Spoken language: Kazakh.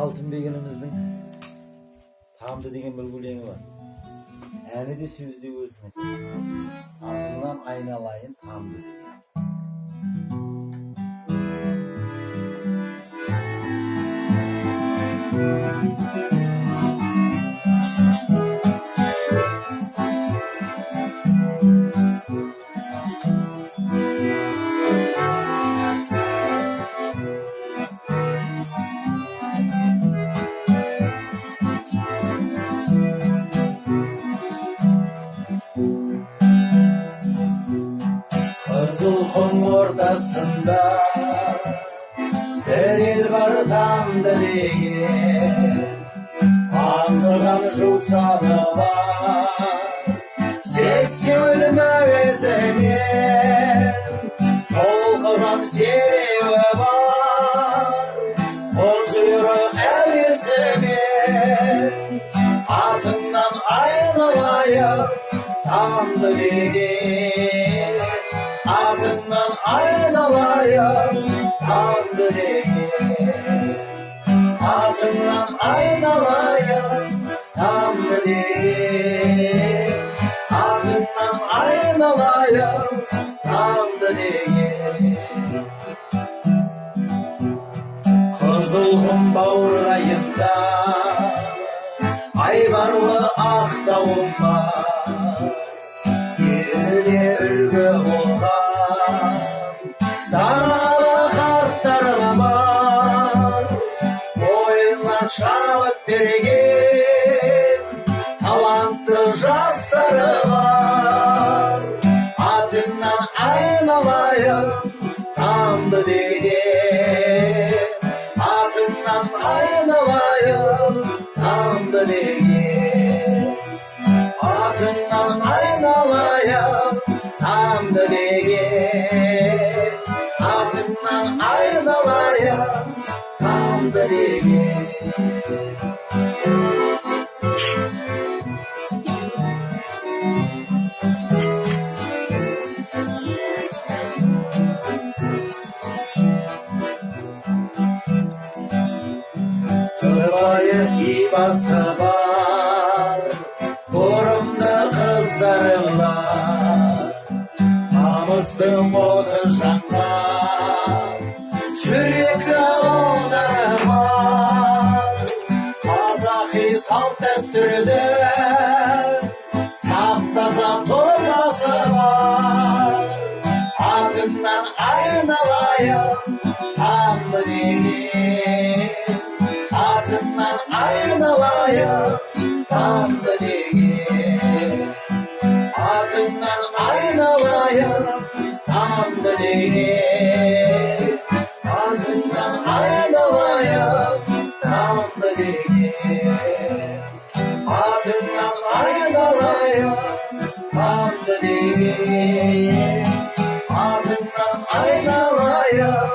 алтынбегіміздің Тамды деген бір өлеңі бар. Әні де сөзі де өзінің. Атыңнан айналайын тамды деген. Қызыл құм ортасында тірел бар тамды деген, аңқыған жусаны бар, сексеуіл мәуесімен толқыған сереуі бар, қозырық әуесімен атыңнан айналайын тамды деген. Атыңнан айналайын тамды деген. Атыңнан айналайын тамды деген. Атыңнан айналайын тамды деген. Қызыл құм баурайында айбарлы ақ тауым бар, еліне үлгі болған даралы қарттары бар, бойына шабыт берген талантты жастары бар. Атыңнан айналайын тамды деген. Атыңнан айналайын тамды деген. Атыңнан айналайын тамды деген. Атыңнан айналайын тамды деген. Сырлайы ибасы бар, бұрымды қыздарым бар, намыстың оты жанған жүректі ұлдарым бар. Қазақи салт дәстүрді сап-таза тұрмасы бар. Атыңнан айналайын тамды деген. Атыңнан айналайын тамды деген. Атыңнан айналайын тамды деген. Атыңнан айналайын тамды деген. Атыңнан айналайын тамды деген. Атыңнан айналайын